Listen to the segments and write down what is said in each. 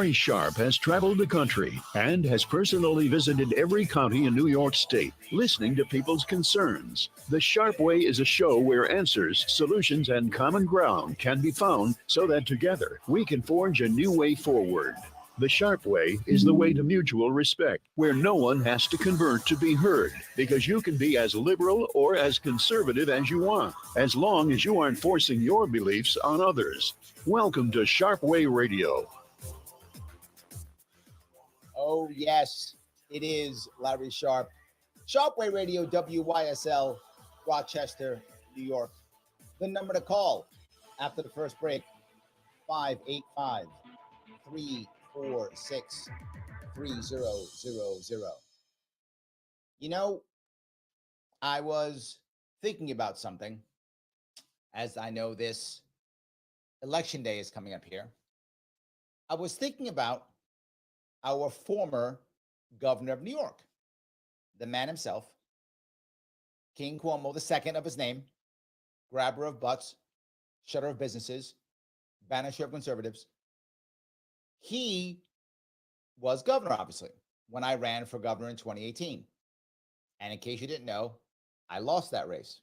Larry Sharpe has traveled the country and has personally visited every county in New York State, listening to people's concerns. The Sharpe Way is a show where answers, solutions, and common ground can be found so that together we can forge a new way forward. The Sharpe Way is the way to mutual respect, where no one has to convert to be heard, because you can be as liberal or as conservative as you want, as long as you aren't forcing your beliefs on others. Welcome to Sharpe Way Radio. Oh, yes, it is Larry Sharpe. Sharpe Way Radio, WYSL, Rochester, New York. The number to call after the first break, 585 346 3000. You know, I was thinking about something as I know this election day is coming up here. I was thinking about our former governor of New York, the man himself, King Cuomo, the second of his name, grabber of butts, shutter of businesses, banisher of conservatives. He was governor, obviously, when I ran for governor in 2018. And in case you didn't know, I lost that race.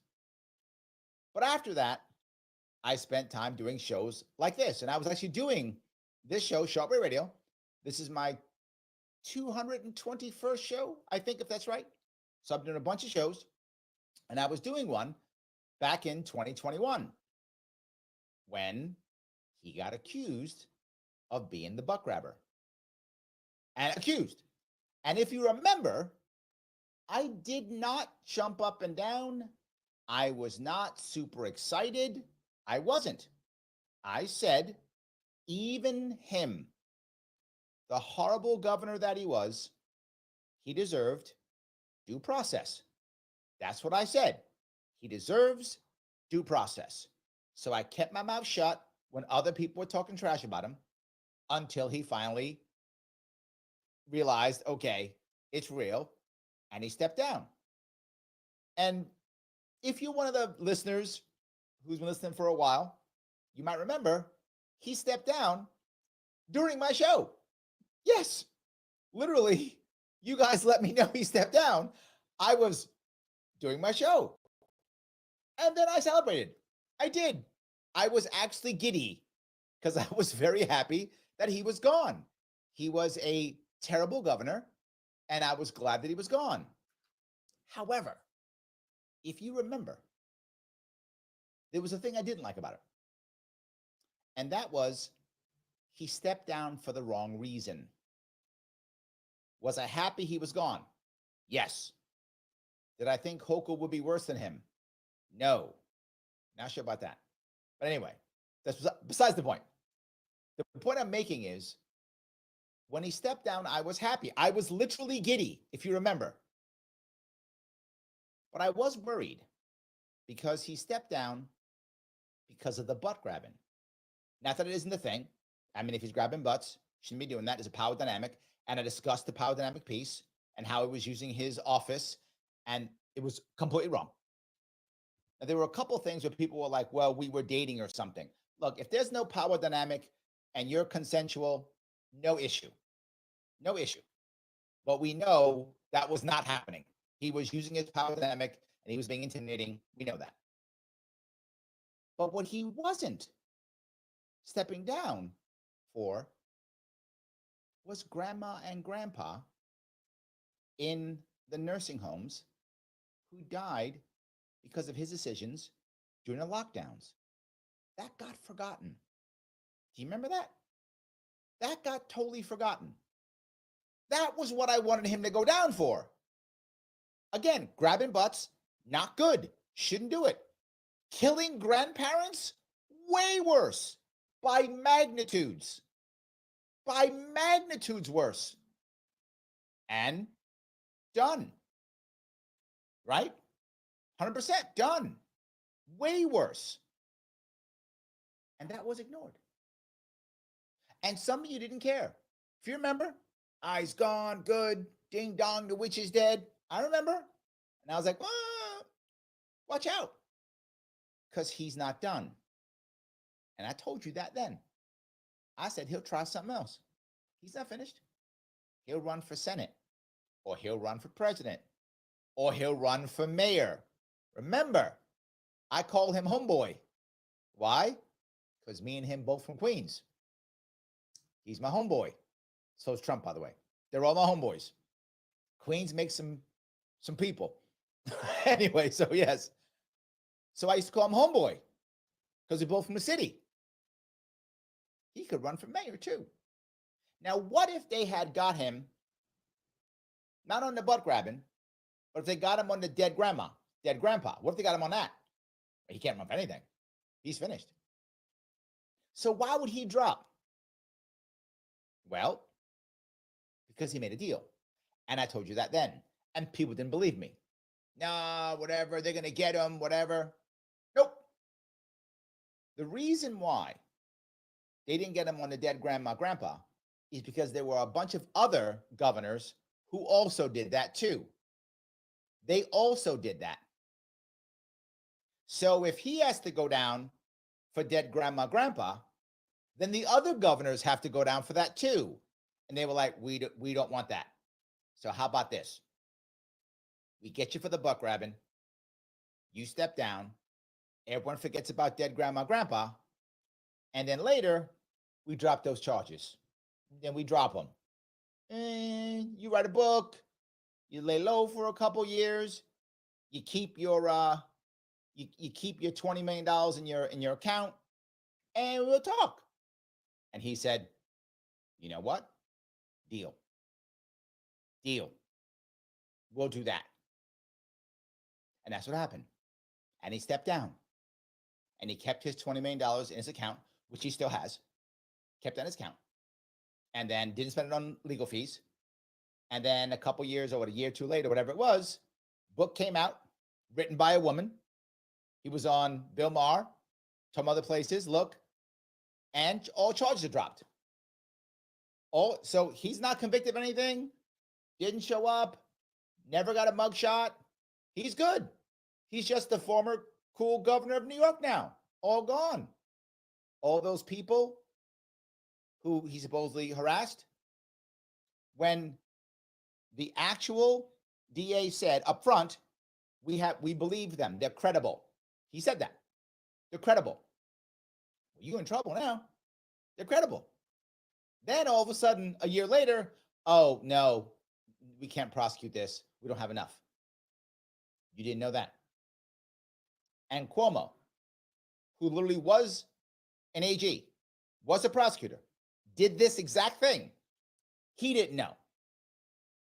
But after that, I spent time doing shows like this. And I was actually doing this show, Sharpe Way Radio. This is my 221st show, I think, if that's right. So I've done a bunch of shows. And I was doing one back in 2021 when he got accused of being the butt grabber. And accused. And if you remember, I did not jump up and down. I was not super excited. I wasn't. I said, even him, the horrible governor that he was, he deserved due process. That's what I said. He deserves due process. So I kept my mouth shut when other people were talking trash about him until he finally realized, okay, it's real, and he stepped down. And if you're one of the listeners who's been listening for a while, you might remember he stepped down during my show. Yes, literally, you guys let me know he stepped down. I was doing my show. And then I celebrated. I did. I was actually giddy because I was very happy that he was gone. He was a terrible governor, and I was glad that he was gone. However, if you remember, there was a thing I didn't like about it. And that was he stepped down for the wrong reason. Was I happy he was gone? Yes. Did I think Hochul would be worse than him? No. Not sure about that. But anyway, that's besides the point. The point I'm making is when he stepped down, I was happy. I was literally giddy, if you remember. But I was worried because he stepped down because of the butt grabbing. Not that it isn't the thing. I mean, if he's grabbing butts, shouldn't be doing that. There's a power dynamic. And I discussed the power dynamic piece and how he was using his office, and it was completely wrong. Now, there were a couple of things where people were like, well, we were dating or something. Look, if there's no power dynamic and you're consensual, no issue. No issue. But we know that was not happening. He was using his power dynamic and he was being intimidating. We know that. But what he wasn't stepping down for was grandma and grandpa in the nursing homes who died because of his decisions during the lockdowns. That got forgotten. Do you remember that? That got totally forgotten. That was what I wanted him to go down for. Again, grabbing butts, not good. Shouldn't do it. Killing grandparents, way worse. By magnitudes. By magnitudes worse. And done. Right? 100% done. Way worse. And that was ignored. And some of you didn't care. If you remember, eyes gone, good, ding dong, the witch is dead. I remember. And I was like, watch out. Because he's not done. And I told you that then. I said, he'll try something else. He's not finished. He'll run for Senate, or he'll run for president, or he'll run for mayor. Remember, I call him homeboy. Why? Because me and him both from Queens. He's my homeboy. So is Trump, by the way. They're all my homeboys. Queens makes some people. Anyway, so yes. So I used to call him homeboy because we're both from the city. He could run for mayor too. Now, what if they had got him not on the butt grabbing, but if they got him on the dead grandma, dead grandpa? What if they got him on that? He can't run for anything. He's finished. So why would he drop? Well, because he made a deal. And I told you that then. And people didn't believe me. Nah, whatever. They're going to get him, whatever. Nope. The reason why they didn't get him on the dead grandma, grandpa is because there were a bunch of other governors who also did that too. They also did that. So if he has to go down for dead grandma, grandpa, then the other governors have to go down for that too. And they were like, we don't want that. So how about this? We get you for the butt grabbing. You step down. Everyone forgets about dead grandma, grandpa. And then later, we drop those charges. Then we drop them. And you write a book. You lay low for a couple years. You keep your you keep your $20 million in your account, and we'll talk. And he said, you know what? Deal. We'll do that. And that's what happened. And he stepped down. And he kept his $20 million in his account, which he still has. Kept on his account. And then didn't spend it on legal fees. And then a couple years or a year or two later, whatever it was, book came out, written by a woman. He was on Bill Maher, some other places, look, and all charges are dropped. So he's not convicted of anything, didn't show up, never got a mugshot. He's good. He's just the former cool governor of New York now, all gone. All those people who he supposedly harassed, when the actual DA said up front, we believe them, they're credible. He said that. They're credible. Well, you're in trouble now. They're credible. Then all of a sudden, a year later, oh, no, we can't prosecute this. We don't have enough. You didn't know that. And Cuomo, who literally was an AG, was a prosecutor, did this exact thing. He didn't know.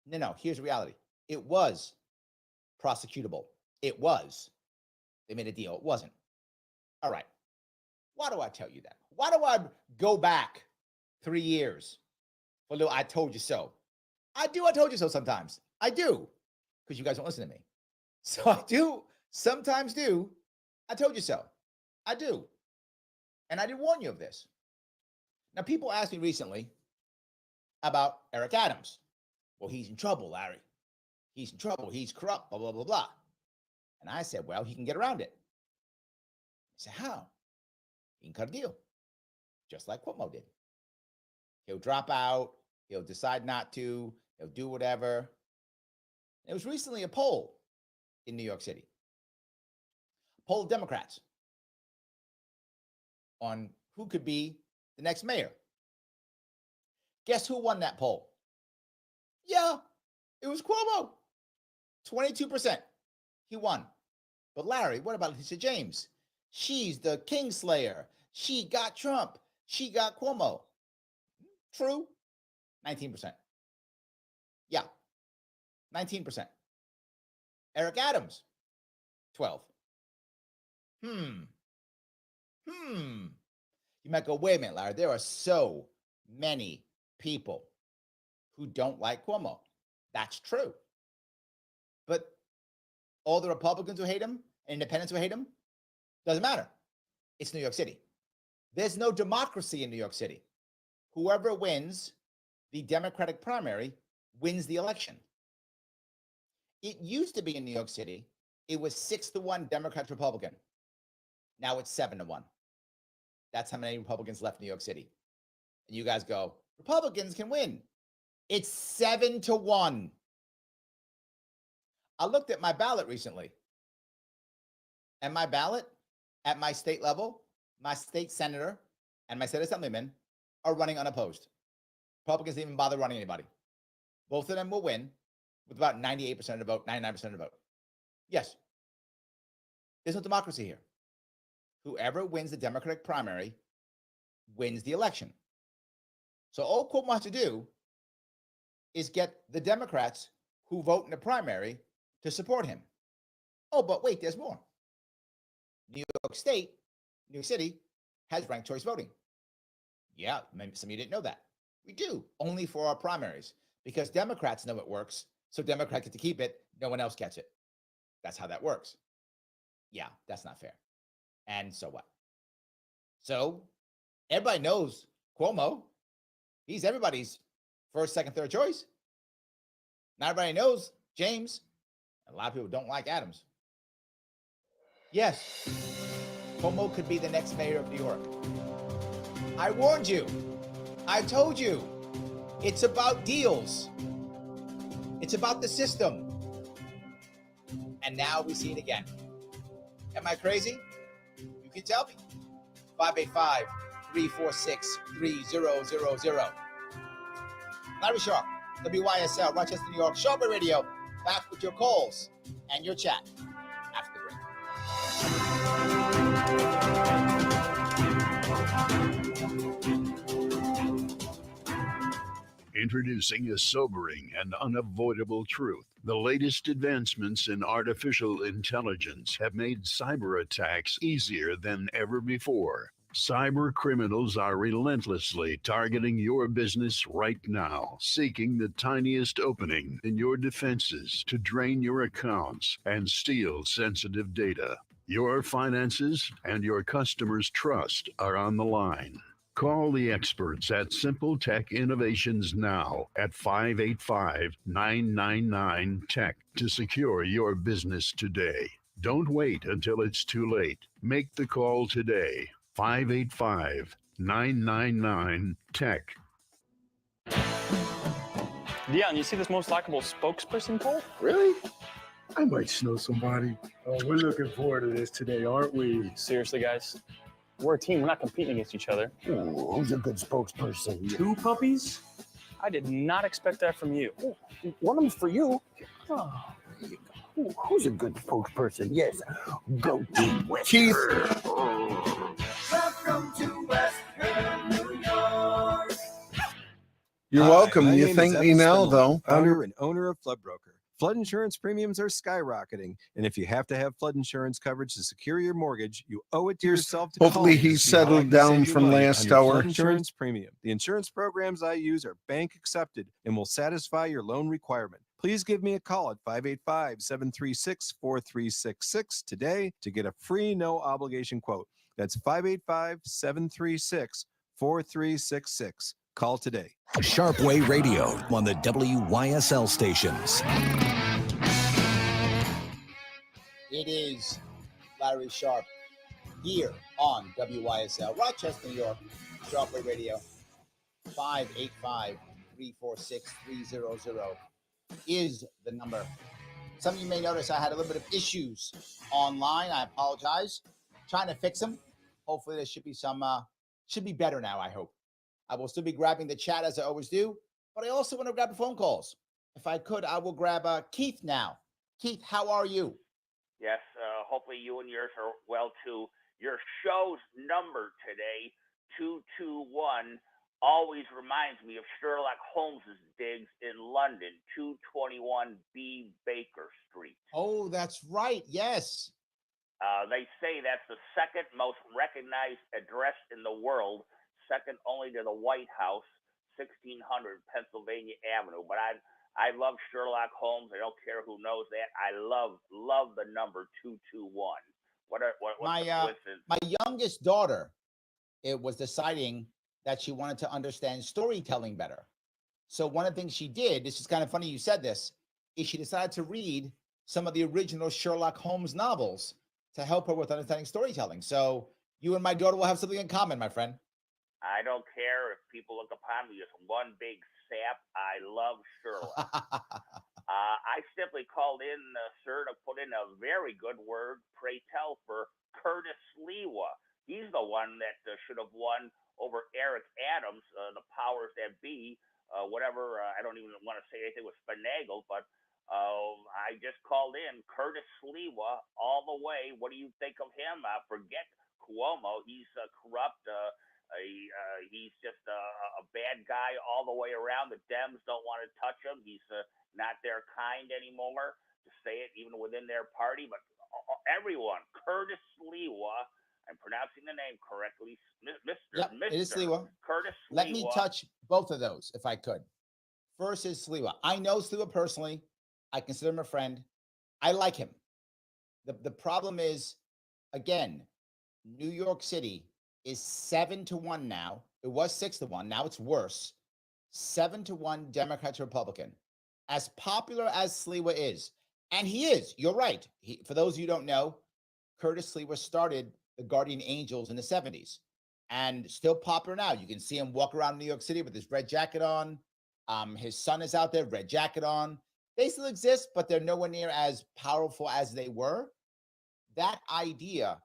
No, here's the reality. It was prosecutable. It was. They made a deal. It wasn't. All right. Why do I tell you that? Why do I go back 3 years for a little I told you so? I told you so sometimes. I do, because you guys don't listen to me. So I do sometimes do. I told you so. I do. And I did warn you of this. Now, people asked me recently about Eric Adams. Well, he's in trouble, Larry. He's in trouble. He's corrupt, blah, blah, blah, blah. And I said, well, he can get around it. I said, how? He can cut a deal, just like Cuomo did. He'll drop out. He'll decide not to. He'll do whatever. There was recently a poll in New York City, a poll of Democrats on who could be the next mayor. Guess who won that poll? Yeah, it was Cuomo. 22%. He won. But Larry, what about Lisa James? She's the Kingslayer. She got Trump. She got Cuomo. True. 19%. Yeah. 19%. Eric Adams. 12. You might go, wait a minute, Larry. There are so many people who don't like Cuomo. That's true. But all the Republicans who hate him, independents who hate him, doesn't matter. It's New York City. There's no democracy in New York City. Whoever wins the Democratic primary wins the election. It used to be in New York City, it was 6-1 Democrat Republican. Now it's 7-1. That's how many Republicans left New York City. And you guys go, Republicans can win. It's 7-1. I looked at my ballot recently, and my ballot at my state level, my state senator and my state assemblyman are running unopposed. Republicans didn't even bother running anybody. Both of them will win with about 98% of the vote, 99% of the vote. Yes. There's no democracy here. Whoever wins the Democratic primary wins the election. So all Cuomo has to do is get the Democrats who vote in the primary to support him. Oh, but wait, there's more. New York State, New York City has ranked choice voting. Yeah, maybe some of you didn't know that. We do, only for our primaries, because Democrats know it works. So Democrats get to keep it. No one else gets it. That's how that works. Yeah, that's not fair. And so what? So everybody knows Cuomo. He's everybody's first, second, third choice. Not everybody knows James. A lot of people don't like Adams. Yes, Cuomo could be the next mayor of New York. I warned you. I told you. It's about deals. It's about the system. And now we see it again. Am I crazy? You can tell me. 585-346-3000. Larry Sharpe, WYSL, Rochester, New York, Sharpe Radio. Back with your calls and your chat after the break. Introducing a sobering and unavoidable truth. The latest advancements in artificial intelligence have made cyber attacks easier than ever before. Cyber criminals are relentlessly targeting your business right now, seeking the tiniest opening in your defenses to drain your accounts and steal sensitive data. Your finances and your customers' trust are on the line. Call the experts at Simple Tech Innovations now at 585-999-TECH to secure your business today. Don't wait until it's too late. Make the call today. 585-999-TECH. Dion, you see this most likable spokesperson poll? Really? I might know somebody. Oh, we're looking forward to this today, aren't we? Seriously, guys? We're a team. We're not competing against each other. Ooh, who's a good spokesperson? 2 puppies? I did not expect that from you. Ooh, one of them's for you. Oh, there you go. Ooh, who's a good spokesperson? Yes, go to West. Keith. Welcome to Western New York. You're Hi, welcome. my You name thank is me Evan now, Spindler, though. Founder and owner of Flood Broker. Flood insurance premiums are skyrocketing, and if you have to have flood insurance coverage to secure your mortgage, you owe it to yourself to Hopefully call he to see how I settled can down save you from money last on your hour. Flood insurance premium. The insurance programs I use are bank accepted and will satisfy your loan requirement. Please give me a call at 585-736-4366 today to get a free no obligation quote. That's 585-736-4366. Call today. Sharpe Radio on the WYSL stations. It is Larry Sharpe here on WYSL, Rochester, New York, Sharpe Radio. 585-346-300 is the number. Some of you may notice I had a little bit of issues online. I apologize. Trying to fix them. Hopefully there should be some, should be better now, I hope. I will still be grabbing the chat as I always do, but I also want to grab the phone calls. If I could, I will grab Keith now. Keith, how are you? Yes, hopefully you and yours are well too. Your show's number today, 221, always reminds me of Sherlock Holmes's digs in London, 221 B. Baker Street. Oh, that's right. Yes. They say that's the second most recognized address in the world, second only to the White House, 1600 Pennsylvania Avenue. But I love Sherlock Holmes. I don't care who knows that. I love the number 221. What's my youngest daughter, it was deciding that she wanted to understand storytelling better. So one of the things she did, this is kind of funny you said this, is she decided to read some of the original Sherlock Holmes novels to help her with understanding storytelling. So you and my daughter will have something in common, my friend. I don't care if people look upon me as one big sap. I love Sherlock. I simply called in, sir, to put in a very good word, pray tell, for Curtis Lewa. He's the one that should have won over Eric Adams, the powers that be. Whatever, I don't even want to say anything with finagled, but I just called in Curtis Lewa all the way. What do you think of him? Forget Cuomo. He's corrupt. He's just a bad guy all the way around. The Dems don't want to touch him. He's not their kind anymore, to say it even within their party. But everyone, Curtis Lewa, I'm pronouncing the name correctly, Yep, it is Sliwa. Curtis Let me Sliwa. touch both of those if I could. First is Sliwa. I know Sliwa personally. I consider him a friend. I like him. The problem is, again, New York City is 7-1 now. It was 6-1. Now it's worse. 7-1 Democrat to Republican. As popular as Sliwa is, and he is, you're right. For those of you who don't know, Curtis Sliwa started the Guardian Angels in the 70s and still popular now. You can see him walk around New York City with his red jacket on. His son is out there, red jacket on. They still exist, but they're nowhere near as powerful as they were. That idea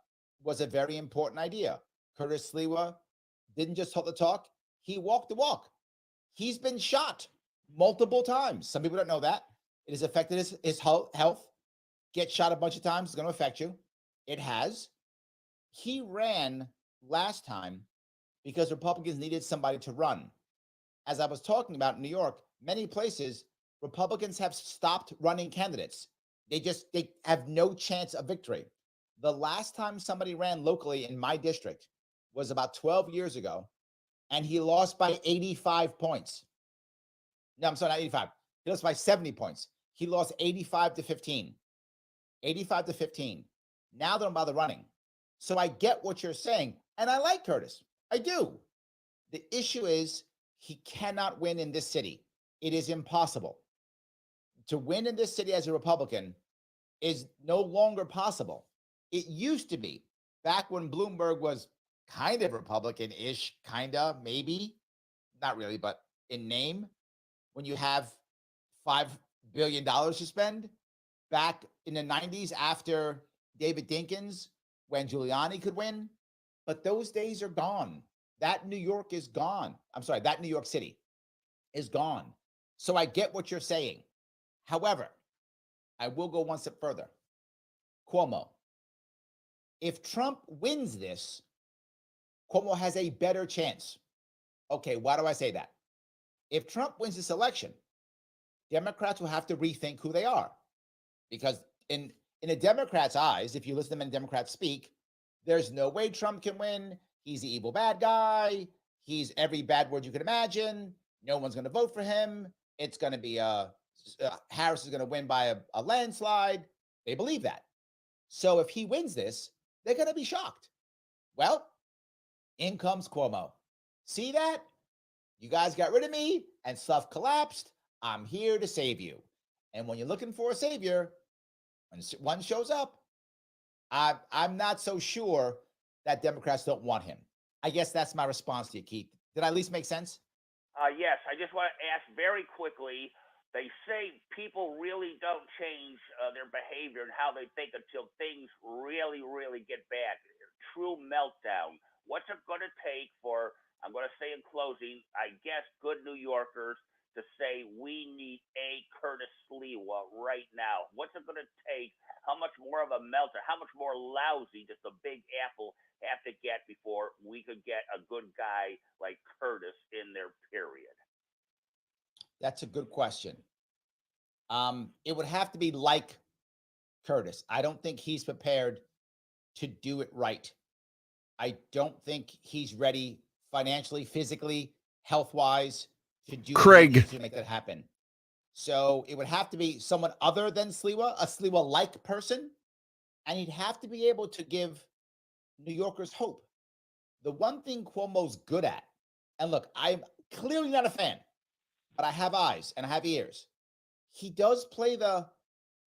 was a very important idea. Curtis Sliwa didn't just talk the talk, he walked the walk. He's been shot multiple times. Some people don't know that. It has affected his health. Get shot a bunch of times is going to affect you. It has. He ran last time because Republicans needed somebody to run. As I was talking about in New York, many places, Republicans have stopped running candidates. They have no chance of victory. The last time somebody ran locally in my district was about 12 years ago, and he lost by 85 points. No, I'm sorry, not 85. He lost by 70 points. He lost 85-15. 85-15. Now they don't bother running. So I get what you're saying, and I like Curtis. I do. The issue is he cannot win in this city. It is impossible. To win in this city as a Republican is no longer possible. It used to be back when Bloomberg was kind of Republican-ish, kind of, maybe. Not really, but in name. When you have $5 billion to spend, back in the 90s after David Dinkins, when Giuliani could win. But those days are gone. That New York is gone. I'm sorry, that New York City is gone. So I get what you're saying. However, I will go one step further. Cuomo. If Trump wins this, Cuomo has a better chance. Okay, why do I say that? If Trump wins this election, Democrats will have to rethink who they are. Because in a Democrat's eyes, if you listen to many Democrats speak, there's no way Trump can win. He's the evil bad guy. He's every bad word you can imagine. No one's going to vote for him. It's going to be Harris is going to win by a landslide. They believe that. So if he wins this, they're going to be shocked. Well, in comes Cuomo. See that? You guys got rid of me and stuff collapsed. I'm here to save you. And when you're looking for a savior, when one shows up, I'm not so sure that Democrats don't want him. I guess that's my response to you, Keith. Did I at least make sense? Yes, I just want to ask very quickly. They say people really don't change their behavior and how they think until things really, really get bad. True meltdown. What's it going to take for, I'm going to say in closing, I guess, good New Yorkers to say we need a Curtis Sliwa right now? What's it going to take? How much more of a melter? How much more lousy does the Big Apple have to get before we could get a good guy like Curtis in there, period? That's a good question. It would have to be like Curtis. I don't think he's prepared to do it right. I don't think he's ready financially, physically, health-wise to do Craig to make that happen. So it would have to be someone other than Sliwa, a Sliwa-like person, and he'd have to be able to give New Yorkers hope. The one thing Cuomo's good at, and look, I'm clearly not a fan, but I have eyes and I have ears. He does play the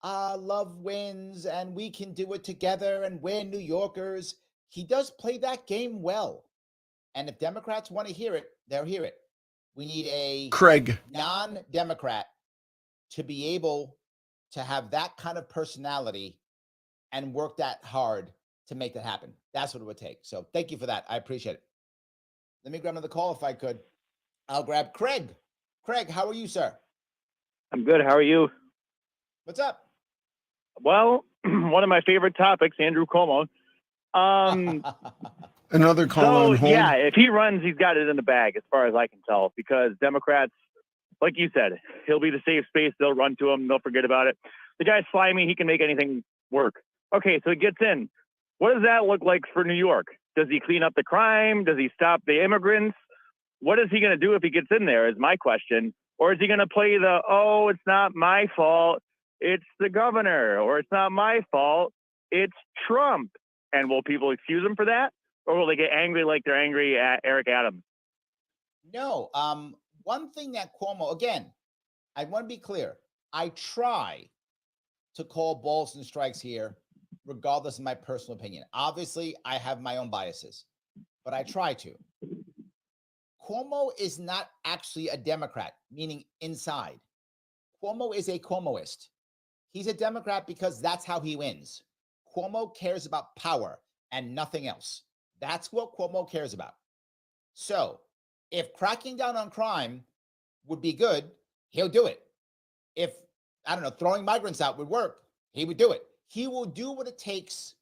love wins and we can do it together and we're New Yorkers. He does play that game well. And if Democrats want to hear it, they'll hear it. We need a Craig. non-Democrat to be able to have that kind of personality and work that hard to make that happen. That's what it would take. So thank you for that. I appreciate it. Let me grab another call if I could. I'll grab Craig. Craig, how are you, sir? I'm good. How are you? What's up? Well, one of my favorite topics, Andrew Cuomo. Another call on hold. Yeah, if he runs, he's got it in the bag as far as I can tell, because Democrats, like you said, he'll be the safe space. They'll run to him. They'll forget about it. The guy's slimy. He can make anything work. Okay, so he gets in. What does that look like for New York? Does he clean up the crime? Does he stop the immigrants? What is he going to do if he gets in there is my question. Or is he going to play the, oh, it's not my fault, it's the governor, or it's not my fault, it's Trump? And will people excuse him for that? Or will they get angry like they're angry at Eric Adams? No. One thing that Cuomo, again, I want to be clear. I try to call balls and strikes here, regardless of my personal opinion. Obviously, I have my own biases, but I try to. Cuomo is not actually a Democrat, meaning inside. Cuomo is a Cuomoist. He's a Democrat because that's how he wins. Cuomo cares about power and nothing else. That's what Cuomo cares about. So if cracking down on crime would be good, he'll do it. If, I don't know, throwing migrants out would work, he would do it. He will do what it takes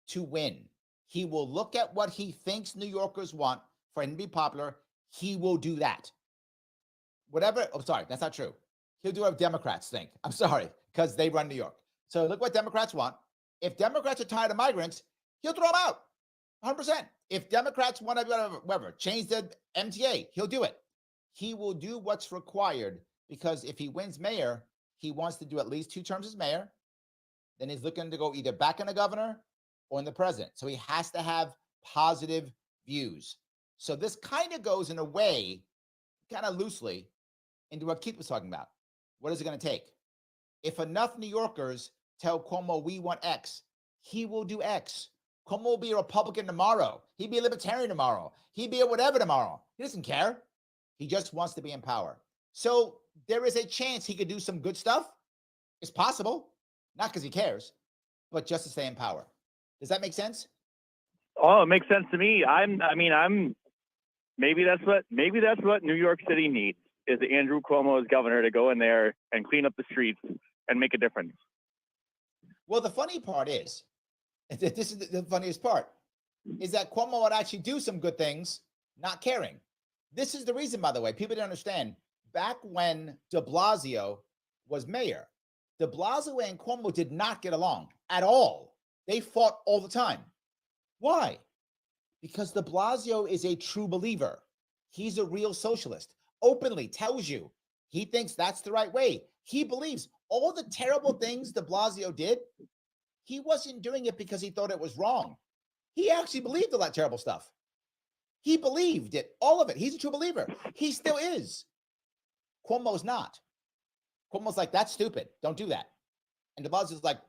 to win. He will look at what he thinks New Yorkers want for him to be popular. He will do that. Whatever, oh, sorry, that's not true. He'll do what Democrats think. I'm sorry, because they run New York. So look what Democrats want. If Democrats are tired of migrants, he'll throw them out, 100%. If Democrats want to, whatever, change the MTA, he'll do it. He will do what's required, because if he wins mayor, he wants to do at least 2 terms as mayor. Then he's looking to go either back in the governor or in the president. So he has to have positive views. So this kind of goes in a way, kind of loosely, into what Keith was talking about. What is it going to take? If enough New Yorkers tell Cuomo we want X, he will do X. Cuomo will be a Republican tomorrow. He'd be a Libertarian tomorrow. He'd be a whatever tomorrow. He doesn't care. He just wants to be in power. So there is a chance he could do some good stuff. It's possible. Not because he cares, but just to stay in power. Does that make sense? Oh, it makes sense to me. Maybe that's what New York City needs, is Andrew Cuomo as governor to go in there and clean up the streets and make a difference. Well, the funny part is, this is the funniest part, is that Cuomo would actually do some good things, not caring. This is the reason, by the way, people don't understand. Back when de Blasio was mayor, de Blasio and Cuomo did not get along at all. They fought all the time. Why? Because de Blasio is a true believer. He's a real socialist. Openly tells you he thinks that's the right way. He believes all the terrible things de Blasio did, he wasn't doing it because he thought it was wrong. He actually believed all that terrible stuff. He believed it, all of it. He's a true believer. He still is. Cuomo's not. Cuomo's like, that's stupid. Don't do that. And de Blasio's like,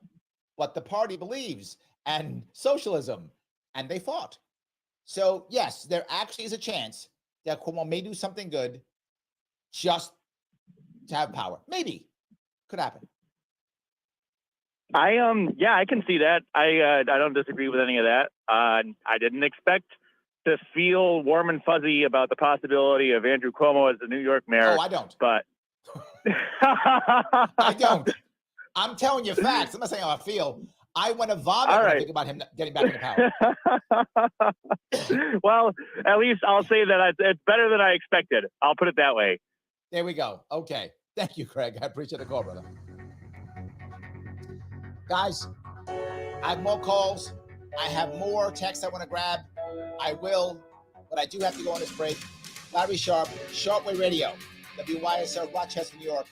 but the party believes, and socialism, and they fought. So yes, there actually is a chance that Cuomo may do something good just to have power. Maybe. Could happen. I can see that. I don't disagree with any of that. I didn't expect to feel warm and fuzzy about the possibility of Andrew Cuomo as the New York mayor. Oh, I don't. But I don't. I'm telling you facts. I'm not saying how I feel. I want to vomit when I think about him getting back into power. Well, at least I'll say that it's better than I expected. I'll put it that way. There we go. Okay. Thank you, Craig. I appreciate the call, brother. Guys, I have more calls. I have more texts I want to grab. I will, but I do have to go on this break. Larry Sharpe, Sharpe Way Radio, WYSL, Rochester, New York,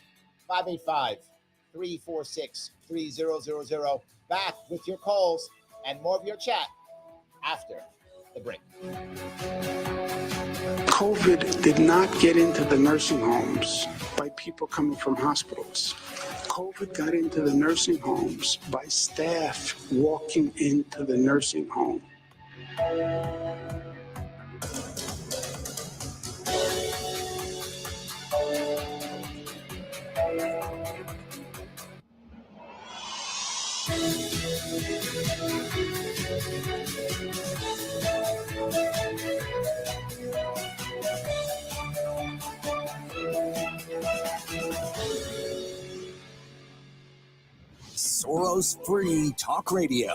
585-346-3000. Back with your calls and more of your chat after the break. COVID did not get into the nursing homes by people coming from hospitals. COVID got into the nursing homes by staff walking into the nursing home. Soros-free talk radio.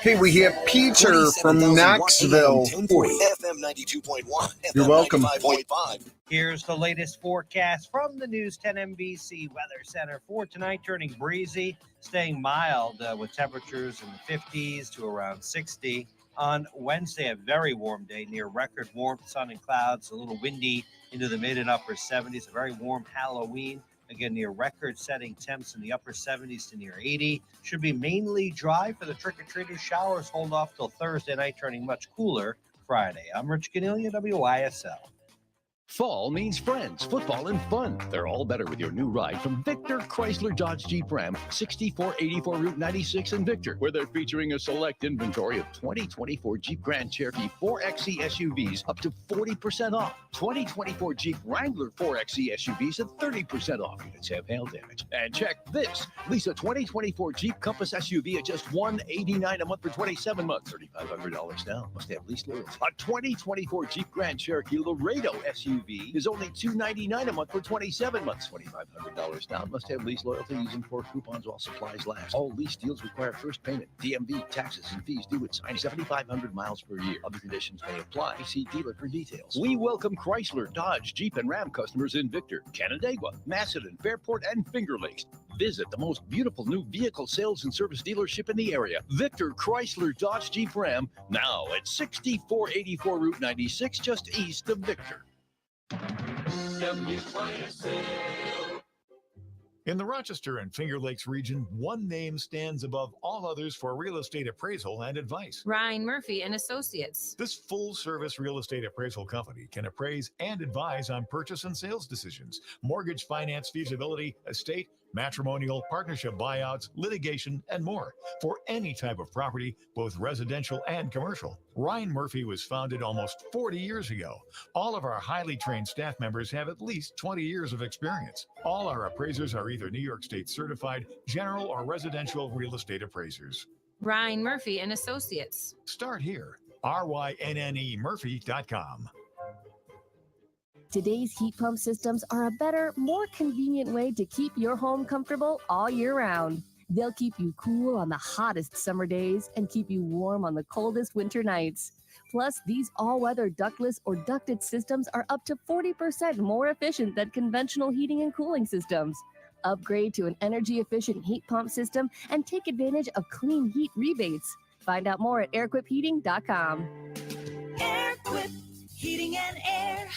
Hey, we have Peter from Knoxville. FM 92.1. You're welcome. 95.5. Here's the latest forecast from the News 10 NBC Weather Center for tonight. Turning breezy, staying mild with temperatures in the 50s to around 60. On Wednesday, a very warm day, near record warmth, sun and clouds, a little windy into the mid and upper 70s. A very warm Halloween. Again, near record-setting temps in the upper 70s to near 80. Should be mainly dry for the trick-or-treaters. Showers hold off till Thursday night, turning much cooler Friday. I'm Rich Cornelia, WYSL. Fall means friends, football, and fun. They're all better with your new ride from Victor Chrysler Dodge Jeep Ram, 6484 Route 96 in Victor, where they're featuring a select inventory of 2024 Jeep Grand Cherokee 4xe SUVs up to 40% off. 2024 Jeep Wrangler 4xe SUVs at 30% off. Units have hail damage. And check this. Lease a 2024 Jeep Compass SUV at just $189 a month for 27 months. $3,500 down. Must have lease loyalty. A 2024 Jeep Grand Cherokee Laredo SUV is only $299 a month for 27 months. $2,500 down. Must have lease loyalty using 4 coupons while supplies last. All lease deals require first payment. DMV, taxes, and fees due at signing. 7,500 miles per year. Other conditions may apply. See dealer for details. We welcome Chrysler, Dodge, Jeep, and Ram customers in Victor, Canandaigua, Macedon, Fairport, and Finger Lakes. Visit the most beautiful new vehicle sales and service dealership in the area, Victor Chrysler Dodge Jeep Ram, now at 6484 Route 96, just east of Victor. In the Rochester and Finger Lakes region, one name stands above all others for real estate appraisal and advice. Ryan Murphy and Associates. This full-service real estate appraisal company can appraise and advise on purchase and sales decisions, mortgage finance feasibility, estate, matrimonial, partnership buyouts, litigation, and more for any type of property, both residential and commercial. Ryan Murphy was founded almost 40 years ago. All of our highly trained staff members have at least 20 years of experience. All our appraisers are either New York State certified general or residential real estate appraisers. Ryan Murphy and Associates. Start here. RYNNEMurphy.com. Today's heat pump systems are a better, more convenient way to keep your home comfortable all year round. They'll keep you cool on the hottest summer days and keep you warm on the coldest winter nights. Plus, these all-weather ductless or ducted systems are up to 40% more efficient than conventional heating and cooling systems. Upgrade to an energy-efficient heat pump system and take advantage of clean heat rebates. Find out more at airquipheating.com. Airquip Heating and Air.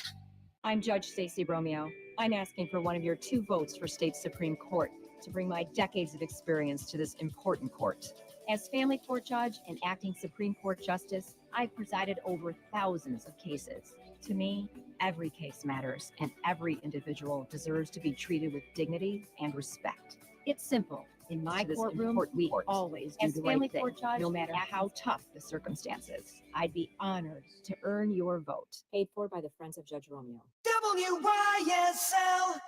I'm Judge Stacey Bromeo. I'm asking for one of your 2 votes for state Supreme Court to bring my decades of experience to this important court. As family court judge and acting Supreme Court justice, I've presided over thousands of cases. To me, every case matters, and every individual deserves to be treated with dignity and respect. It's simple. In my courtroom, we always do the right thing, no matter how tough the circumstances. I'd be honored to earn your vote. Paid for by the Friends of Judge Romeo. WYSL.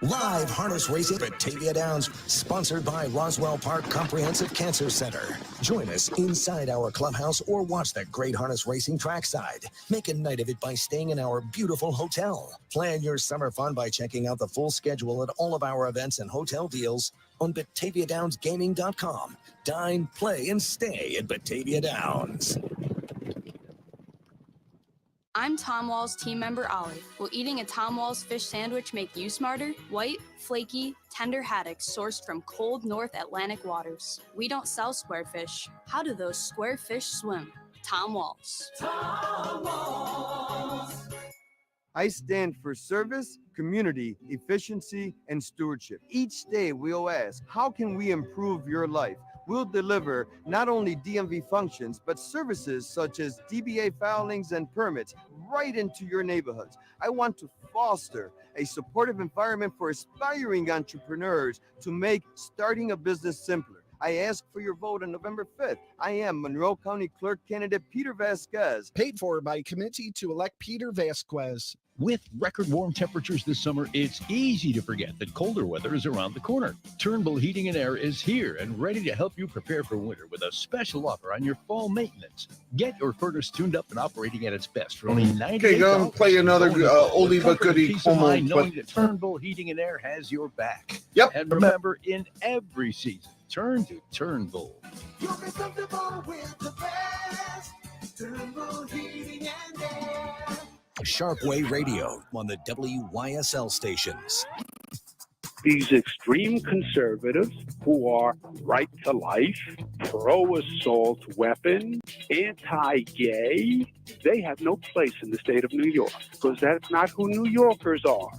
Live harness racing at Batavia Downs, sponsored by Roswell Park Comprehensive Cancer Center. Join us inside our clubhouse or watch the great harness racing trackside. Make a night of it by staying in our beautiful hotel. Plan your summer fun by checking out the full schedule at all of our events and hotel deals on BataviaDownsGaming.com. Dine, play, and stay at Batavia Downs. I'm Tom Wall's team member Ollie. Will eating a Tom Wall's fish sandwich make you smarter? White, flaky, tender haddocks sourced from cold North Atlantic waters. We don't sell square fish. How do those square fish swim? Tom Wall's. Tom Walls. I stand for service, community, efficiency, and stewardship. Each day we'll ask, how can we improve your life? We'll deliver not only DMV functions, but services such as DBA filings and permits right into your neighborhoods. I want to foster a supportive environment for aspiring entrepreneurs to make starting a business simpler. I ask for your vote on November 5th. I am Monroe County Clerk candidate Peter Vasquez. Paid for by committee to elect Peter Vasquez. With record warm temperatures this summer, it's easy to forget that colder weather is around the corner. Turnbull Heating and Air is here and ready to help you prepare for winter with a special offer on your fall maintenance. Get your furnace tuned up and operating at its best for only $98. Okay, go and play another oldie but goodie Peace of mind Cuomo. knowing that Turnbull Heating and Air has your back. Yep. And remember, in every season, turn to Turnbull. You'll be comfortable with the best. Turnbull Heating and Air. Sharpe Way Radio on the WYSL stations. These extreme conservatives who are right to life, pro-assault weapon, anti-gay, they have no place in the state of New York because that's not who New Yorkers are.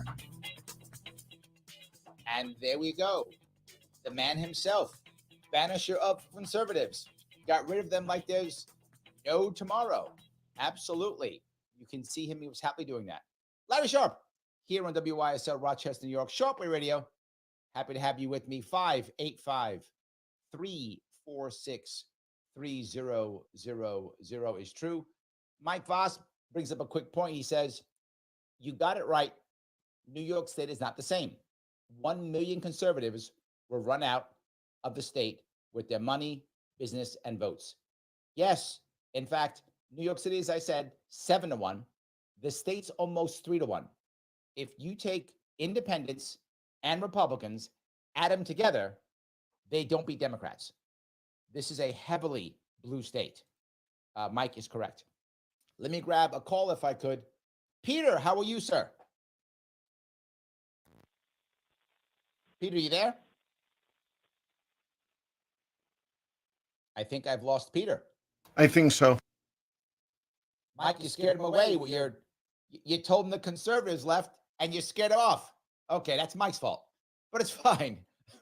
And there we go. The man himself, banisher of conservatives, got rid of them like there's no tomorrow. Absolutely. You can see him. He was happily doing that. Larry Sharpe here on WYSL Rochester, New York. Sharpe Way Radio. Happy to have you with me. 585-346-3000 is true. Mike Voss brings up a quick point. He says, you got it right. New York State is not the same. 1 million conservatives were run out of the state with their money, business, and votes. Yes, in fact, New York City, as I said, 7-1. The state's almost 3-1. If you take independents and Republicans, add them together, they don't beat Democrats. This is a heavily blue state. Mike is correct. Let me grab a call if I could. Peter, how are you, sir? Peter, you there? I think I've lost Peter. I think so. Mike, you scared him away. You told him the conservatives left and you scared him off. Okay, that's Mike's fault, but it's fine.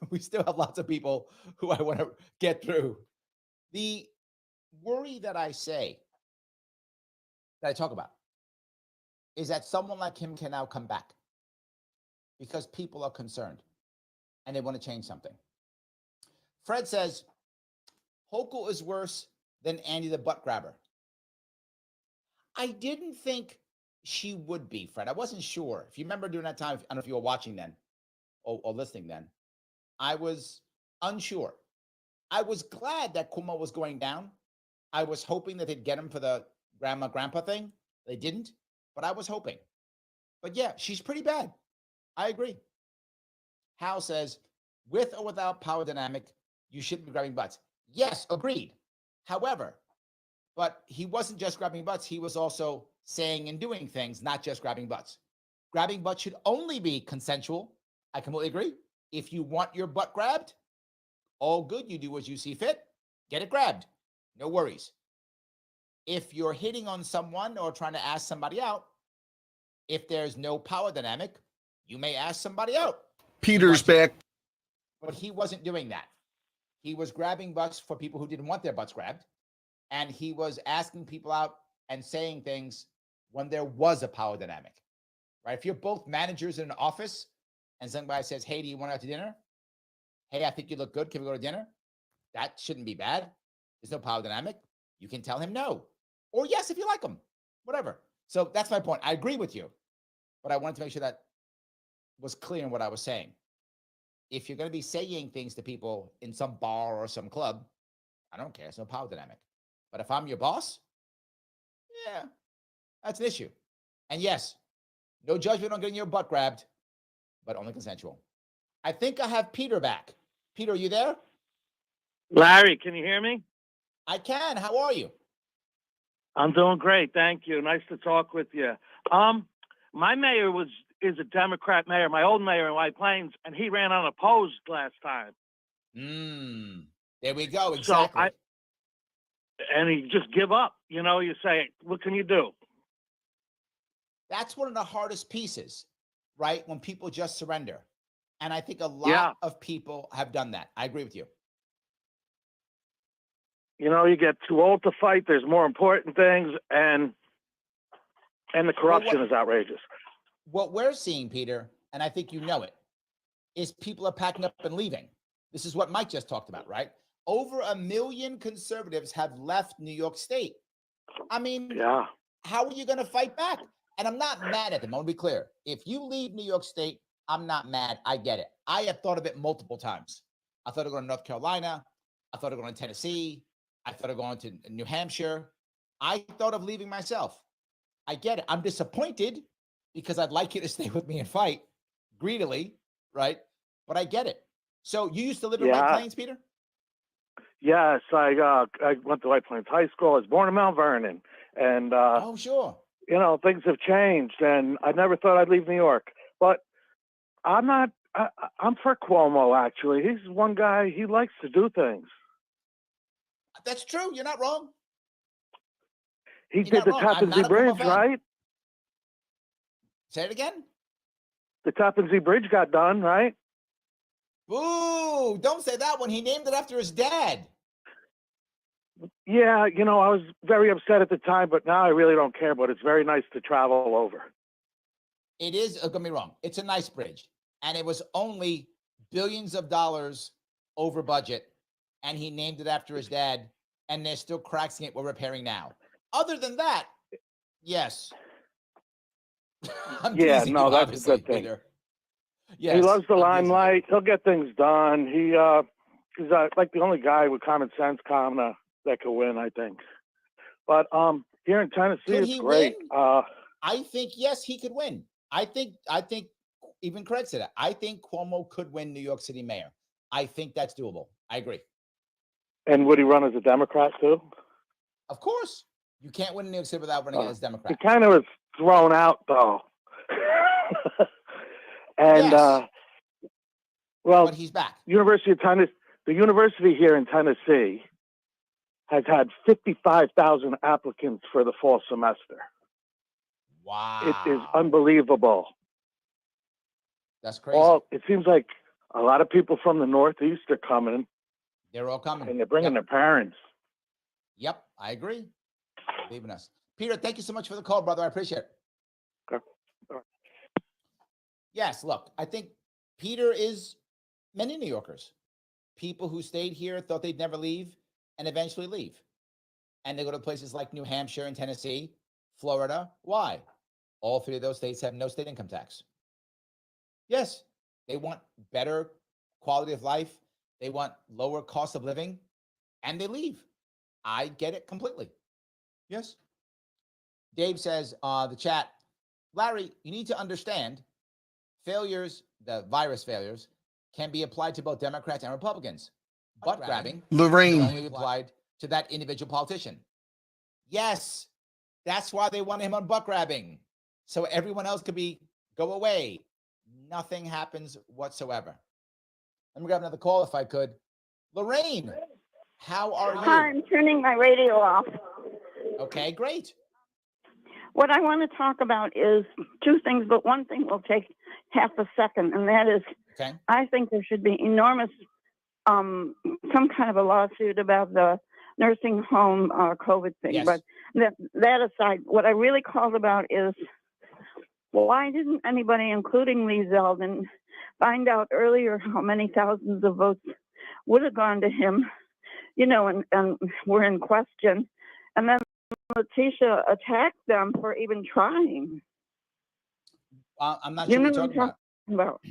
We still have lots of people who I want to get through. The worry that I talk about, is that someone like him can now come back because people are concerned and they want to change something. Fred says, Hochul is worse than Andy the butt grabber. I didn't think she would be, Fred. I wasn't sure. If you remember during that time, I don't know if you were watching then or listening then, I was unsure. I was glad that Cuomo was going down. I was hoping that they'd get him for the grandpa thing. They didn't, but I was hoping. But yeah, she's pretty bad. I agree. Hal says, with or without power dynamic, you shouldn't be grabbing butts. Yes, agreed. However, but he wasn't just grabbing butts. He was also saying and doing things, not just grabbing butts. Grabbing butts should only be consensual. I completely agree. If you want your butt grabbed, all good. You do as you see fit. Get it grabbed. No worries. If you're hitting on someone or trying to ask somebody out, if there's no power dynamic, you may ask somebody out. Peter's back. But he wasn't doing that. He was grabbing butts for people who didn't want their butts grabbed. And he was asking people out and saying things when there was a power dynamic, right? If you're both managers in an office and somebody says, hey, do you want to go out to dinner? Hey, I think you look good. Can we go to dinner? That shouldn't be bad. There's no power dynamic. You can tell him no. Or yes, if you like him, whatever. So that's my point. I agree with you, but I wanted to make sure that was clear in what I was saying. If you're going to be saying things to people in some bar or some club, I don't care. It's no power dynamic. But if I'm your boss, yeah, that's an issue. And yes, no judgment on getting your butt grabbed, but only consensual. I think I have Peter back. Peter, are you there? Larry, can you hear me? I can. How are you? I'm doing great, thank you. Nice to talk with you. My mayor is a Democrat mayor, my old mayor in White Plains, and he ran unopposed last time. There we go. Exactly. And he just give up. You know, you say, what can you do? That's one of the hardest pieces, right? When people just surrender. And I think a lot of people have done that. I agree with you. You know, you get too old to fight. There's more important things, and the corruption is outrageous. What we're seeing, Peter, and I think you know it, is people are packing up and leaving. This is what Mike just talked about, right? Over 1 million conservatives have left New York State. I mean, how are you going to fight back? And I'm not mad at them. I want to be clear. If you leave New York State, I'm not mad. I get it. I have thought of it multiple times. I thought of going to North Carolina. I thought of going to Tennessee. I thought of going to New Hampshire. I thought of leaving myself. I get it. I'm disappointed because I'd like you to stay with me and fight greedily, right? But I get it. So you used to live in White Plains, Peter? Yes, I went to White Plains High School. I was born in Mount Vernon, and oh, sure. You know, things have changed, and I never thought I'd leave New York. But I'm not. I'm for Cuomo. Actually, he's one guy. He likes to do things. That's true. You're not wrong. He did the Tappan Zee Bridge, right? Say it again. The Tappan Zee Bridge got done, right? Ooh, don't say that one. He named it after his dad. Yeah, you know, I was very upset at the time, but now I really don't care. But it's very nice to travel over. It is, don't get me wrong, it's a nice bridge. And it was only billions of dollars over budget. And he named it after his dad. And there's still cracks in it we're repairing now. Other than that, yes. Yeah, no, that's a good thing. Peter. Yes, he loves the limelight. He'll get things done. He's like the only guy with common sense, that could win, I think. But here in Tennessee, it's great. I think yes, he could win. I think even Craig said it. I think Cuomo could win New York City mayor. I think that's doable. I agree. And would he run as a Democrat too? Of course. You can't win in New York City without running as a Democrat. He kind of was thrown out though. And well, but he's back. University of Tennessee. The university here in Tennessee has had 55,000 applicants for the fall semester. Wow. It is unbelievable. That's crazy. It seems like a lot of people from the Northeast are coming. They're all coming. And they're bringing their parents. Yep, I agree. Believe in us. Peter, thank you so much for the call, brother. I appreciate it. Okay. Yes, look, I think Peter is many New Yorkers. People who stayed here, thought they'd never leave, and eventually leave. And they go to places like New Hampshire and Tennessee, Florida. Why? All three of those states have no state income tax. Yes, they want better quality of life. They want lower cost of living, and they leave. I get it completely. Yes. Dave says, the chat, Larry, you need to understand failures, the virus failures, can be applied to both Democrats and Republicans. Butt grabbing Lorraine. can only be applied to that individual politician. Yes, that's why they want him on butt grabbing. So everyone else could go away. Nothing happens whatsoever. Let me grab another call if I could. Lorraine, how are you? Hi, I'm turning my radio off. Okay, great. What I want to talk about is two things, but one thing will take half a second, and that is, okay. I think there should be enormous, some kind of a lawsuit about the nursing home COVID thing. Yes. But that aside, what I really called about is, why didn't anybody, including Lee Zeldin, find out earlier how many thousands of votes would have gone to him, and were in question, and then Letitia attacked them for even trying. I'm not sure what you're talking about.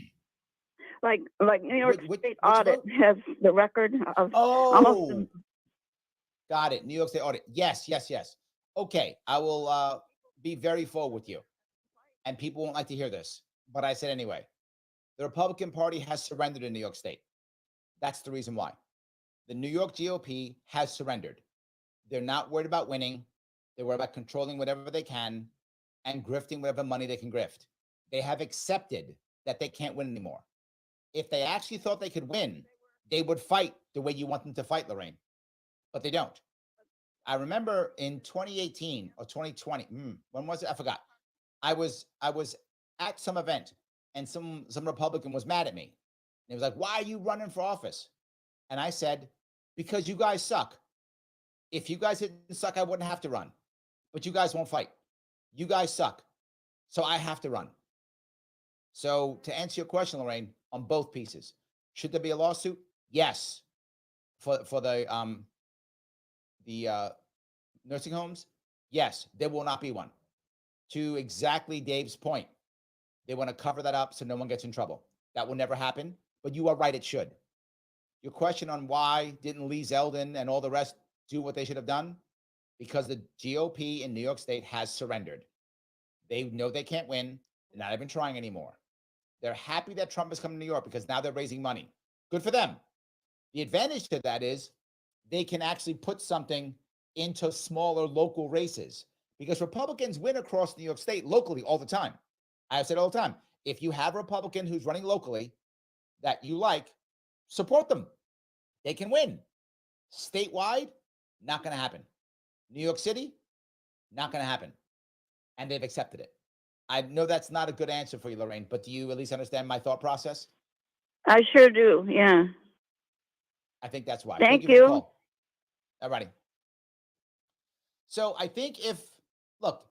Like New York State Audit has the record of almost. Got it. New York State Audit. Yes. Okay, I will be very full with you. And people won't like to hear this, but I said anyway. The Republican Party has surrendered in New York State. That's the reason why. The New York GOP has surrendered. They're not worried about winning. They're worried about controlling whatever they can and grifting whatever money they can grift. They have accepted that they can't win anymore. If they actually thought they could win, they would fight the way you want them to fight, Lorraine. But they don't. I remember in 2018 or 2020, when was it? I forgot. I was at some event and some Republican was mad at me. And he was like, why are you running for office? And I said, because you guys suck. If you guys didn't suck, I wouldn't have to run. But you guys won't fight. You guys suck. So I have to run. So to answer your question, Lorraine, on both pieces, should there be a lawsuit? Yes. For the nursing homes? Yes, there will not be one. to exactly Dave's point. They want to cover that up so no one gets in trouble. That will never happen, but you are right, it should. Your question on why didn't Lee Zeldin and all the rest do what they should have done? Because the GOP in New York State has surrendered. They know they can't win. They're not even trying anymore. They're happy that Trump has come to New York because now they're raising money. Good for them. The advantage to that is they can actually put something into smaller local races because Republicans win across New York State locally all the time. I've said all the time, if you have a Republican who's running locally that you like, support them. They can win. Statewide, not going to happen. New York City, not going to happen. And they've accepted it. I know that's not a good answer for you, Lorraine, but do you at least understand my thought process? I sure do. Yeah. I think that's why. Thank For the you. call. All righty. So I think look,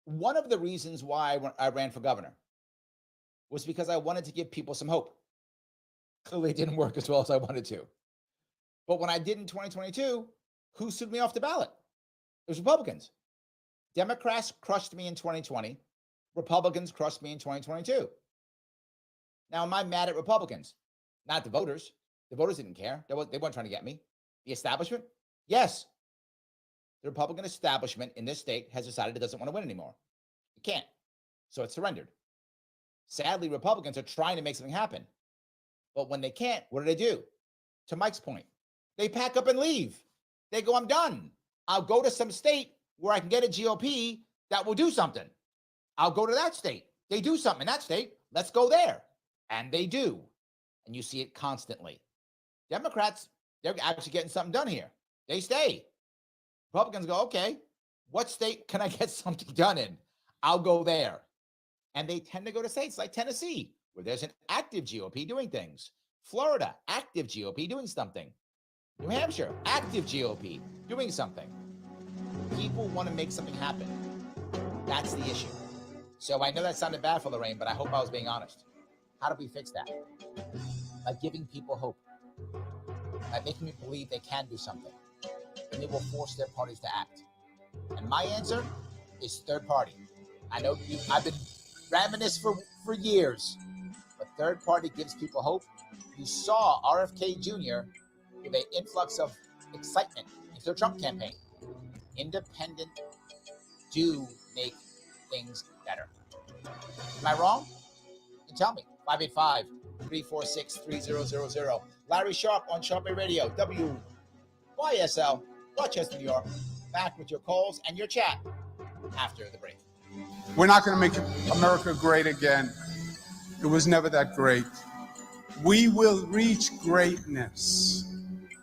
one of the reasons why I ran for governor was because I wanted to give people some hope. Clearly, it didn't work as well as I wanted to. But when I did in 2022, who stood me off the ballot? It was Republicans. Democrats crushed me in 2020. Republicans crushed me in 2022. Now, am I mad at Republicans? Not the voters. The voters didn't care. They weren't trying to get me. The establishment? Yes. The Republican establishment in this state has decided it doesn't want to win anymore. It can't. So it surrendered. Sadly, Republicans are trying to make something happen. But when they can't, what do? To Mike's point, they pack up and leave. They go, I'm done. I'll go to some state where I can get a GOP that will do something. I'll go to that state. They do something in that state. Let's go there. And they do. And you see it constantly. Democrats, they're actually getting something done here. They stay. Republicans go, okay, what state can I get something done in? I'll go there. And they tend to go to states like Tennessee, where there's an active GOP doing things. Florida, active GOP doing something. New Hampshire, active GOP doing something. People want to make something happen. That's the issue. So I know that sounded bad for Lorraine, but I hope I was being honest. How do we fix that? By giving people hope. By making them believe they can do something. And they will force their parties to act. And my answer is third party. I know I've been ramming this for years, but third party gives people hope. You saw RFK Jr. with an influx of excitement into the Trump campaign. Independent do make things better. Am I wrong? You tell me. 585-346-3000. Larry Sharpe on Sharpe Radio, WYSL, Rochester, New York. Back with your calls and your chat after the break. We're not going to make America great again. It was never that great. We will reach greatness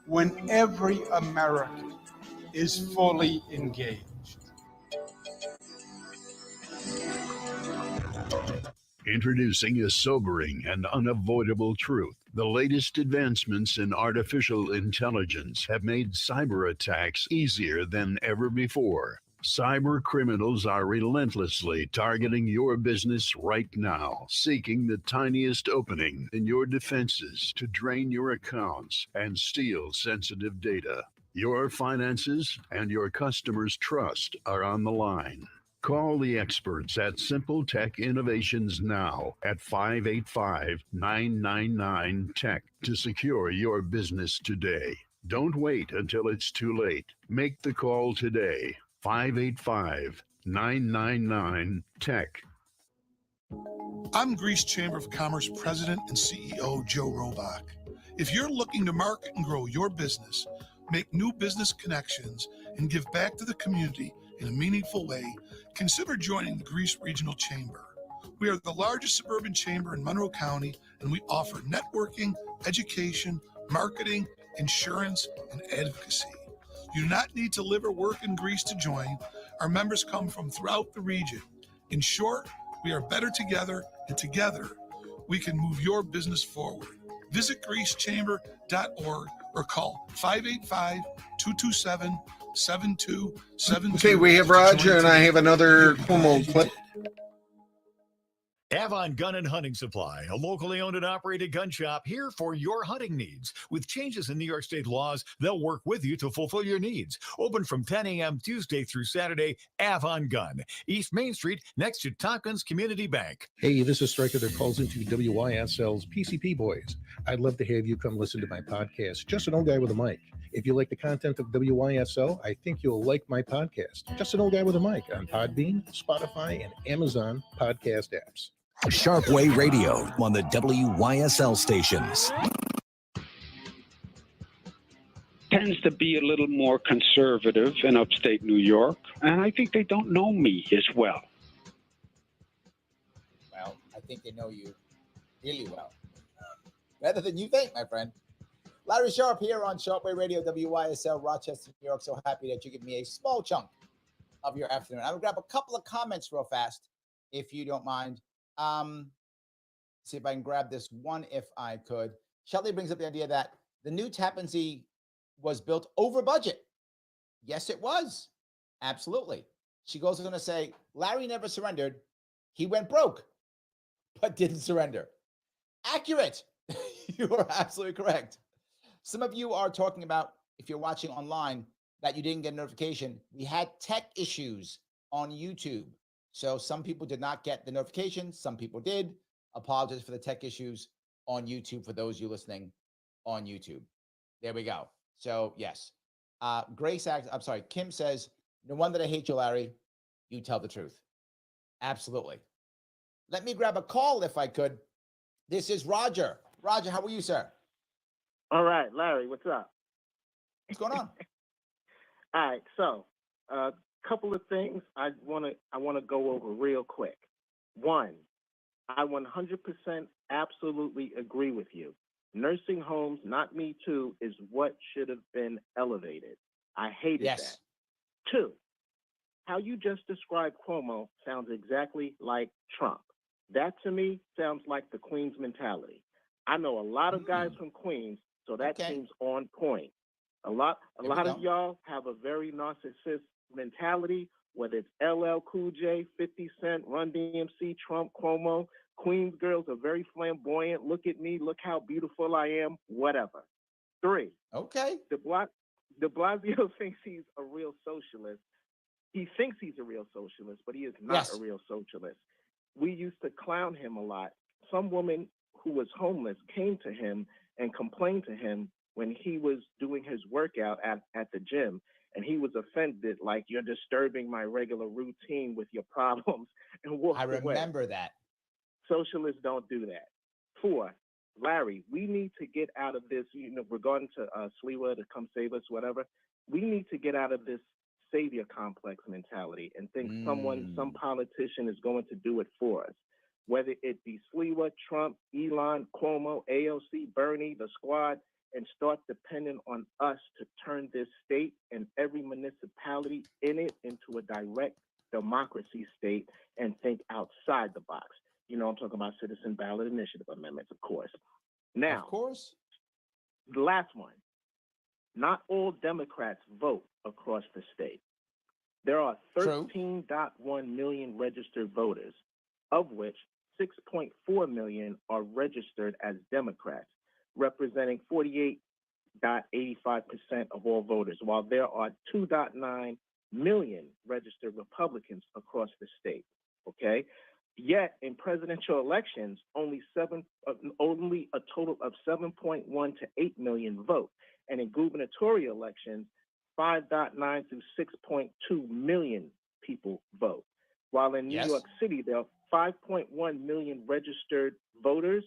when every American is fully engaged. Introducing a sobering and unavoidable truth. The latest advancements in artificial intelligence have made cyber attacks easier than ever before. Cyber criminals are relentlessly targeting your business right now, seeking the tiniest opening in your defenses to drain your accounts and steal sensitive data. Your finances and your customers' trust are on the line. Call the experts at Simple Tech Innovations now at 585-999-TECH to secure your business today. Don't wait until it's too late. Make the call today. 585-999-TECH. I'm Greece Chamber of Commerce President and CEO Joe Robach. If you're looking to market and grow your business, make new business connections, and give back to the community in a meaningful way, consider joining the Greece Regional Chamber. We are the largest suburban chamber in Monroe County, and we offer networking, education, marketing, insurance, and advocacy. You do not need to live or work in Greece to join. Our members come from throughout the region. In short, we are better together, and together we can move your business forward. Visit greecechamber.org or call 585-227-7272. Okay, we have Roger, and I have another Cuomo clip. Avon Gun and Hunting Supply, a locally owned and operated gun shop here for your hunting needs. With changes in New York State laws, they'll work with you to fulfill your needs. Open from 10 a.m. Tuesday through Saturday, Avon Gun, East Main Street, next to Tompkins Community Bank. Hey, this is Stryker that calls into WYSL's PCP Boys. I'd love to have you come listen to my podcast, Just an Old Guy with a Mic. If you like the content of WYSL, I think you'll like my podcast, Just an Old Guy with a Mic, on Podbean, Spotify, and Amazon podcast apps. Sharpe Radio on the WYSL stations. Tends to be a little more conservative in upstate New York, and I think they don't know me as well. Well, I think they know you really well. Better than you think, my friend. Larry Sharpe here on Sharpe Radio, WYSL, Rochester, New York. So happy that you give me a small chunk of your afternoon. I will grab a couple of comments real fast, if you don't mind. See if I can grab this one if I could. Shelly brings up the idea that the new Tappan Zee was built over budget. Yes, it was. Absolutely. She goes on to say, Larry never surrendered. He went broke, but didn't surrender. Accurate. You are absolutely correct. Some of you are talking about, if you're watching online, that you didn't get a notification. We had tech issues on YouTube. So some people did not get the notification. Some people did. Apologize for the tech issues on YouTube for those of you listening on YouTube. There we go. So yes. Kim says, no wonder I hate you, Larry. You tell the truth. Absolutely. Let me grab a call if I could. This is Roger. Roger, how are you, sir? All right, Larry, what's up? What's going on? All right, so a couple of things I want to go over real quick. One, I 100% absolutely agree with you. Nursing homes, not me too, is what should have been elevated. I hated that. Two, how you just described Cuomo sounds exactly like Trump. That to me sounds like the Queens mentality. I know a lot of guys from Queens, so that seems on point. A lot of y'all have a very narcissist mentality, whether it's LL Cool J, 50 Cent, Run DMC, Trump, Cuomo. Queens girls are very flamboyant. Look at me. Look how beautiful I am. Whatever. Three. Okay. De Blasio thinks he's a real socialist. He thinks he's a real socialist, but he is not a real socialist. We used to clown him a lot. Some woman who was homeless came to him and complained to him when he was doing his workout at the gym, and he was offended, like, you're disturbing my regular routine with your problems, and walked away. I remember that. Socialists don't do that. Four, Larry, we need to get out of this, regarding to Sliwa to come save us, whatever. We need to get out of this savior complex mentality and think some politician is going to do it for us. Whether it be Sliwa, Trump, Elon, Cuomo, AOC, Bernie, the squad, and start depending on us to turn this state and every municipality in it into a direct democracy state and think outside the box. I'm talking about citizen ballot initiative amendments, of course. Now, of course, the last one. Not all Democrats vote across the state. There are 13.1 million registered voters, of which 6.4 million are registered as Democrats, representing 48.85% of all voters, while there are 2.9 million registered Republicans across the state. Okay? Yet in presidential elections, only a total of 7.1 to 8 million vote. And in gubernatorial elections, 5.9 through 6.2 million people vote. While in New York City, there are 5.1 million registered voters,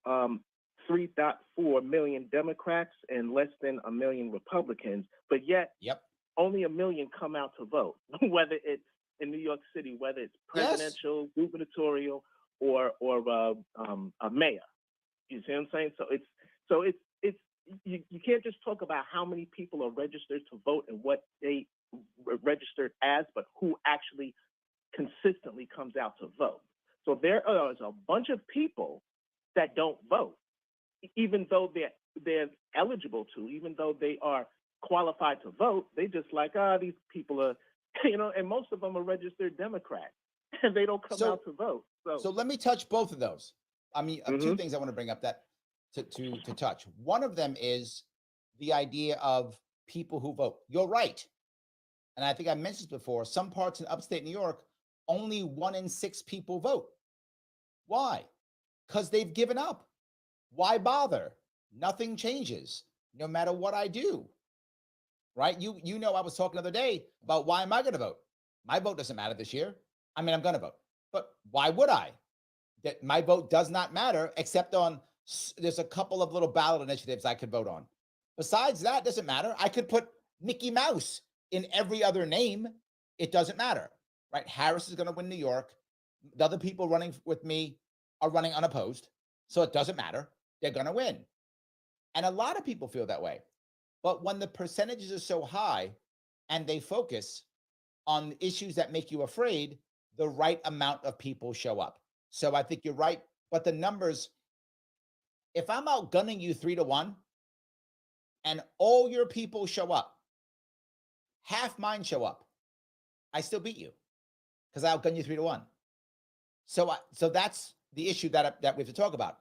3.4 million Democrats, and less than 1 million Republicans. But yet, only 1 million come out to vote, whether it's in New York City, whether it's presidential, gubernatorial, or a mayor. You see what I'm saying? So it's you can't just talk about how many people are registered to vote and what they registered as, but who actually consistently comes out to vote. So there is a bunch of people that don't vote, even though they're eligible to, even though they are qualified to vote. They just like, these people are, and most of them are registered Democrats. and they don't come So- out to vote. So let me touch both of those. I mean, two things I want to bring up that to touch. One of them is the idea of people who vote. You're right. And I think I mentioned this before. Some parts in upstate New York, only 1 in 6 people vote. Why? Because they've given up. Why bother? Nothing changes, no matter what I do. Right? You know, I was talking the other day about why am I going to vote? My vote doesn't matter this year. I mean, I'm going to vote, but why would I? That my vote does not matter, except on there's a couple of little ballot initiatives I could vote on. Besides that, doesn't matter. I could put Mickey Mouse in every other name. It doesn't matter, right? Harris is going to win New York. The other people running with me are running unopposed, so it doesn't matter. They're going to win. And a lot of people feel that way. But when the percentages are so high and they focus on issues that make you afraid, the right amount of people show up. So I think you're right. But the numbers, if I'm outgunning you 3-1 and all your people show up, half mine show up, I still beat you because I outgun you 3-1. So that's the issue that we have to talk about.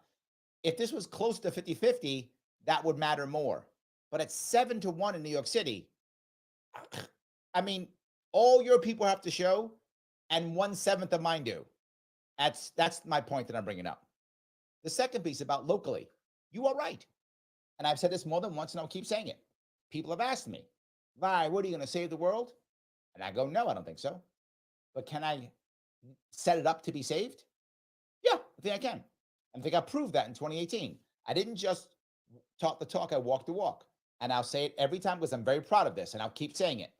If this was close to 50-50, that would matter more. But at 7-1 in New York City, I mean, all your people have to show, and 1/7 of mine do. That's my point that I'm bringing up. The second piece about locally, you are right. And I've said this more than once, and I'll keep saying it. People have asked me, "Vi, what are you going to save the world?" And I go, "No, I don't think so. But can I set it up to be saved?" Yeah, I think I can. I think I proved that in 2018. I didn't just talk the talk, I walked the walk. And I'll say it every time because I'm very proud of this, and I'll keep saying it.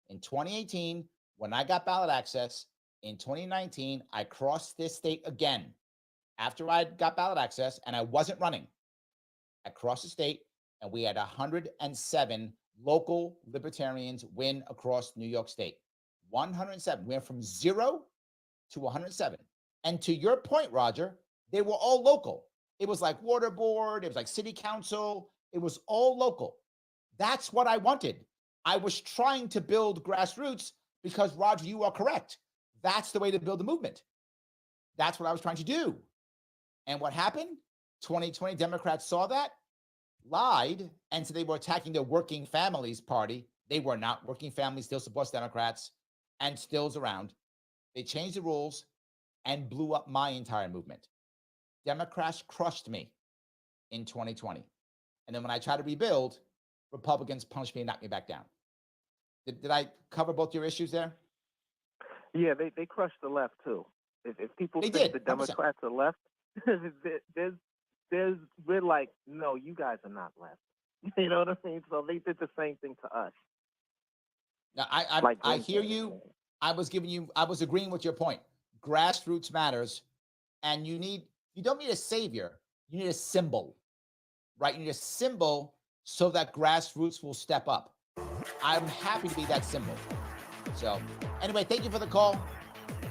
In 2018, when I got ballot access, in 2019, I crossed this state again. After I got ballot access and I wasn't running, I crossed the state and we had 107 local libertarians win across New York State. 107. We went from 0 to 107. And to your point, Roger, they were all local. It was like water board. It was like city council. It was all local. That's what I wanted. I was trying to build grassroots because, Roger, you are correct. That's the way to build a movement. That's what I was trying to do. And what happened? 2020 Democrats saw that, lied, and so they were attacking the Working Families Party. They were not. Working Families still supports Democrats and still's around. They changed the rules and blew up my entire movement. Democrats crushed me in 2020. And then when I tried to rebuild, Republicans punched me and knocked me back down. Did I cover both your issues there? Yeah, they crushed the left too. If people They think did, the 100%. Democrats are left, we're like, no, you guys are not left. You know what I mean? So they did the same thing to us. Now, I hear you. I was agreeing with your point. Grassroots matters, and you don't need a savior. You need a symbol, right? You need a symbol so that grassroots will step up. I'm happy to be that symbol. So anyway, thank you for the call.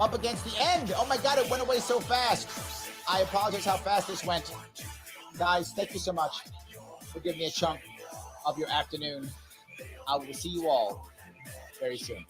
Up against the end. Oh my God, it went away so fast. I apologize how fast this went. Guys, thank you so much for giving me a chunk of your afternoon. I will see you all very soon.